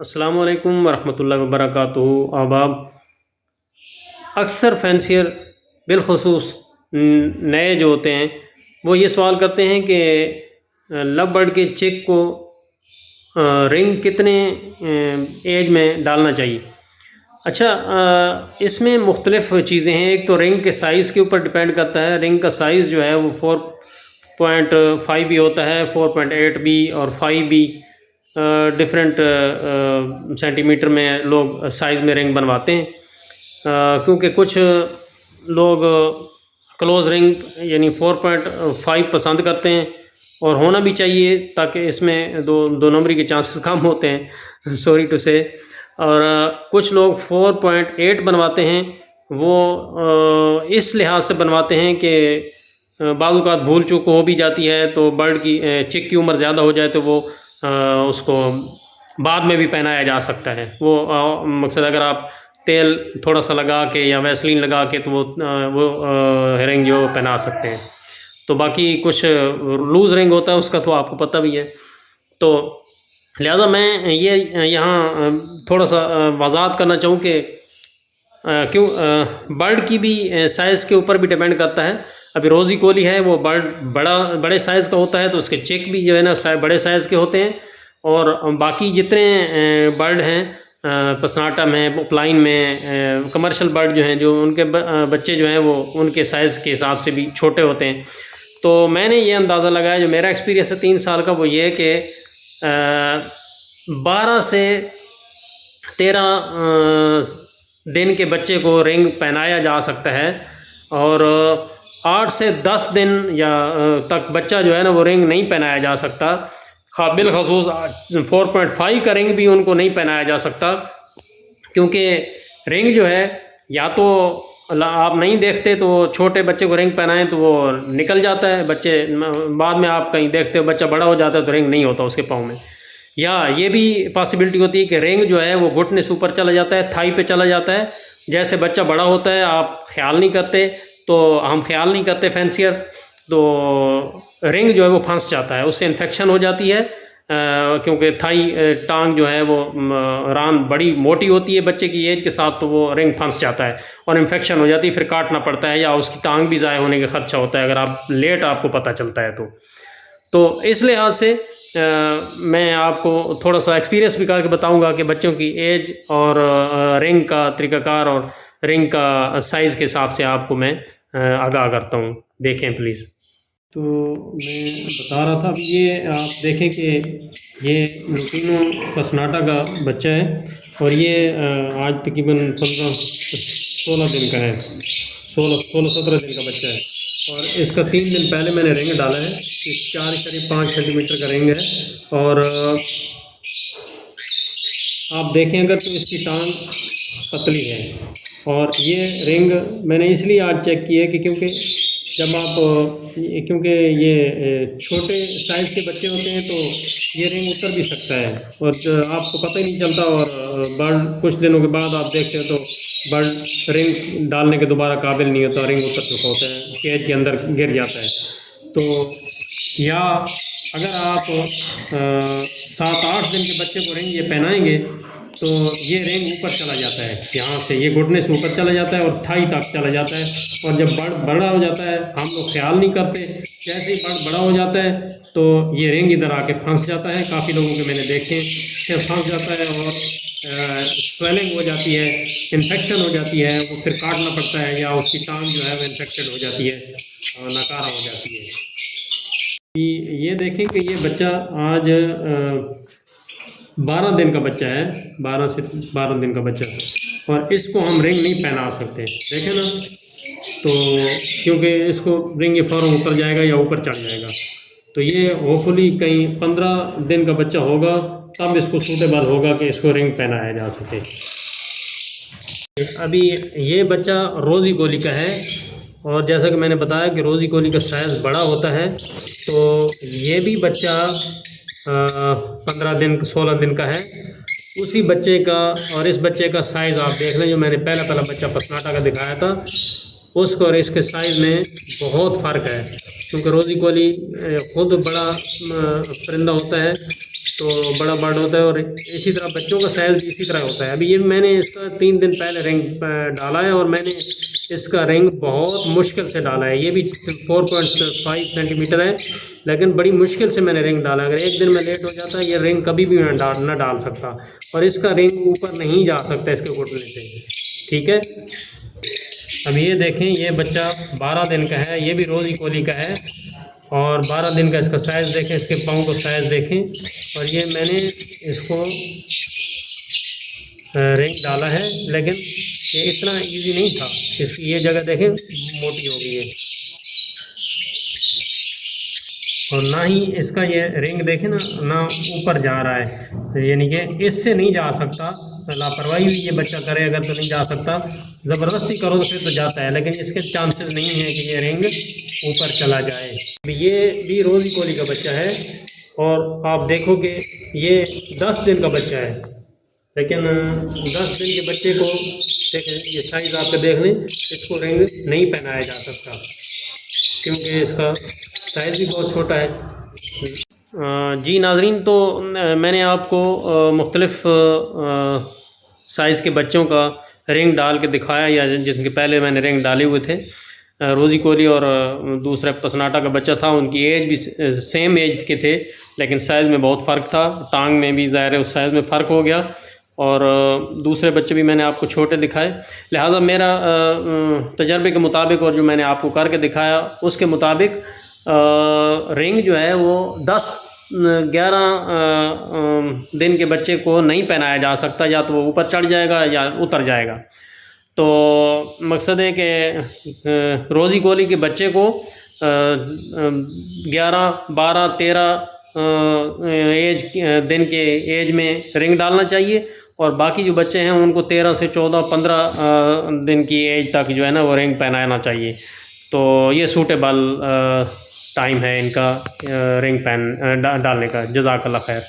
अस्सलाम वालेकुम वरहमतुल्लाहि वबरकातुहू। अहबाब, अक्सर फैंसियर बिलखसूस नए जो होते हैं वो ये सवाल करते हैं कि लव बर्ड के चिक को रिंग कितने एज में डालना चाहिए। अच्छा, इसमें मुख्तलिफ़ चीज़ें हैं। एक तो रिंग के साइज़ के ऊपर डिपेंड करता है। रिंग का साइज़ जो है वो 4.5 भी होता है, 4.8 भी और 5 भी। डिफरेंट सेंटीमीटर में लोग साइज़ में रिंग बनवाते हैं, क्योंकि कुछ लोग क्लोज़ रिंग यानी 4.5 पसंद करते हैं और होना भी चाहिए, ताकि इसमें दो नंबरी के चांसेस कम होते हैं, सॉरी टू से। और कुछ लोग 4.8 बनवाते हैं। वो इस लिहाज से बनवाते हैं कि बाज़ औक़ात भूल चूक हो भी जाती है, तो बर्ड की चिक की उम्र ज़्यादा हो जाए तो वो उसको बाद में भी पहनाया जा सकता है। वो मकसद अगर आप तेल थोड़ा सा लगा के या वैसलीन लगा के तो वो रिंग जो पहना सकते हैं। तो बाकी कुछ लूज़ रिंग होता है उसका तो आपको पता भी है। तो लिहाजा मैं ये यहाँ थोड़ा सा वज़ाहत करना चाहूँ कि क्यों बर्ड की भी साइज़ के ऊपर भी डिपेंड करता है। अभी रोज़ी कोली है, वो बर्ड बड़े साइज़ का होता है, तो उसके चिक भी जो है ना बड़े साइज़ के होते हैं। और बाकी जितने बर्ड हैं पसनाटा में, उपलाइन में, कमर्शियल बर्ड जो हैं, जो उनके बच्चे जो हैं वो उनके साइज़ के हिसाब से भी छोटे होते हैं। तो मैंने ये अंदाज़ा लगाया, जो मेरा एक्सपीरियंस है 3 साल का, वो ये है कि 12 से 13 दिन के बच्चे को रिंग पहनाया जा सकता है, और 8 से 10 दिन या तक बच्चा जो है ना वो रिंग नहीं पहनाया जा सकता। काबिल खसूस 4.5 का रिंग भी उनको नहीं पहनाया जा सकता, क्योंकि रिंग जो है, या तो आप नहीं देखते तो छोटे बच्चे को रिंग पहनाएं तो वो निकल जाता है बच्चे, बाद में आप कहीं देखते हो बच्चा बड़ा हो जाता है तो रिंग नहीं होता उसके पाँव में। या ये भी पॉसिबिलिटी होती है कि रिंग जो है वो घुटने से ऊपर चला जाता है, थाई पे चला जाता है। जैसे बच्चा बड़ा होता है आप ख्याल नहीं करते, तो हम ख्याल नहीं करते फैंसियर, तो रिंग जो है वो फंस जाता है, उससे इन्फेक्शन हो जाती है। क्योंकि थाई टांग जो है वो रान बड़ी मोटी होती है बच्चे की एज के साथ, तो वो रिंग फंस जाता है और इन्फेक्शन हो जाती है, फिर काटना पड़ता है या उसकी टांग भी ज़ाय होने का खदशा होता है अगर आप लेट आपको पता चलता है तो इस लिहाज से मैं आपको थोड़ा सा एक्सपीरियंस भी करके बताऊंगा कि बच्चों की एज और रिंग का तरीक़ाकार और रिंग का साइज़ के हिसाब से आपको मैं आगाह करता हूँ। देखें प्लीज़। तो मैं बता रहा था, अब ये आप देखें कि ये लुटिनो पसनाटा का बच्चा है, और ये आज तकरीबन 15-16 दिन का है, 16-17 दिन का बच्चा है। और इसका 3 दिन पहले मैंने रिंग डाला है। 4.5 सेंटीमीटर का रिंग है, और आप देखें अगर तो इसकी टांग पतली है। और ये रिंग मैंने इसलिए आज चेक की है कि क्योंकि ये छोटे साइज़ के बच्चे होते हैं तो ये रिंग उतर भी सकता है, और आपको पता ही नहीं चलता, और बर्ड कुछ दिनों के बाद आप देखते हैं तो बर्ड रिंग डालने के दोबारा काबिल नहीं होता, रिंग उतर चुका होता है, केज के अंदर गिर जाता है। तो या अगर आप 7-8 दिन के बच्चे को रिंग ये पहनाएंगे तो ये रिंग ऊपर चला जाता है, यहाँ से ये घुटने से ऊपर चला जाता है और थाई तक चला जाता है। और जब बर्ड बड़ा हो जाता है, हम लोग ख्याल नहीं करते, जैसे ही बर्ड बड़ा हो जाता है तो ये रिंग इधर आके फंस जाता है। काफ़ी लोगों के मैंने देखे कि फंस जाता है और स्वेलिंग हो जाती है, इन्फेक्शन हो जाती है, वो फिर काटना पड़ता है, या उसकी टांग जो है वो इन्फेक्टेड हो जाती है और नकारा हो जाती है। ये देखें कि ये बच्चा आज 12 दिन का बच्चा है, 12 से 12 दिन का बच्चा, और इसको हम रिंग नहीं पहना सकते, देखें ना। तो क्योंकि इसको रिंग ये फ़ौरन उतर जाएगा या ऊपर चढ़ जाएगा, तो ये होपफुली कहीं 15 दिन का बच्चा होगा तब इसको सूटेबल होगा कि इसको रिंग पहनाया जा सके। अभी ये बच्चा रोज़ी कोली का है, और जैसा कि मैंने बताया कि रोज़ी कोली का साइज़ बड़ा होता है, तो ये भी बच्चा 15 दिन 16 दिन का है उसी बच्चे का। और इस बच्चे का साइज़ आप देख लें, जो मैंने पहला बच्चा पसनाटा का दिखाया था, उसको और इसके साइज़ में बहुत फ़र्क है, क्योंकि रोज़ी कोली खुद बड़ा परिंदा होता है, तो तो बड़ा बर्ड होता है। और इसी तरह बच्चों का साइज़ भी इसी तरह होता है। अभी ये मैंने इसका 3 दिन पहले रिंग डाला है और मैंने इसका रिंग बहुत मुश्किल से डाला है। ये भी 4.5 सेंटीमीटर है, लेकिन बड़ी मुश्किल से मैंने रिंग डाला। अगर एक दिन में लेट हो जाता है ये रिंग कभी भी ना डाल सकता, और इसका रिंग ऊपर नहीं जा सकता इसके घुटने से। ठीक है, अब ये देखें, ये बच्चा 12 दिन का है, ये भी रोज़ी कोली का है और 12 दिन का इसका साइज़ देखें, इसके पाँव का साइज़ देखें। और ये मैंने इसको रिंग डाला है, लेकिन ये इतना इजी नहीं था। इसकी ये जगह देखें मोटी हो गई है, और ना ही इसका ये रिंग देखें ना ऊपर जा रहा है, यानी कि इससे नहीं जा सकता। लापरवाही भी ये बच्चा करे अगर तो नहीं जा सकता, ज़बरदस्ती करो तो फिर तो जाता है, लेकिन इसके चांसेस नहीं है कि ये रिंग ऊपर चला जाए। ये भी रोज़ी कोली का बच्चा है और आप देखो कि ये 10 दिन का बच्चा है, लेकिन 10 दिन के बच्चे को देखें, ये साइज़ आपके देख लें, इसको रिंग नहीं पहनाया जा सकता क्योंकि इसका साइज़ भी बहुत छोटा है। जी नाज़रीन, तो मैंने आपको मुख्तलिफ़ साइज़ के बच्चों का रिंग डाल के दिखाया, या जिनके पहले मैंने रिंग डाले हुए थे। रोज़ी कोली और दूसरा पसनाटा का बच्चा था, उनकी एज भी सेम एज के थे, लेकिन साइज़ में बहुत फ़र्क था। टांग में भी ज़ाहिर है उस साइज़ में फ़र्क हो गया, और दूसरे बच्चे भी मैंने आपको छोटे दिखाए। लिहाजा मेरा तजर्बे के मुताबिक और जो मैंने आपको करके दिखाया उसके मुताबिक रिंग जो है वो 10-11 दिन के बच्चे को नहीं पहनाया जा सकता, या तो वो ऊपर चढ़ जाएगा या उतर जाएगा। तो मकसद है कि रोज़ी कोली के बच्चे को 11, 12, 13 दिन के एज में रिंग डालना चाहिए, और बाकी जो बच्चे हैं उनको 13 से 14, 15 दिन की एज तक जो है ना वो रिंग पहनाना चाहिए। तो ये सूटेबल टाइम है इनका रिंग डालने का। जज़ाकल्लाह खैर।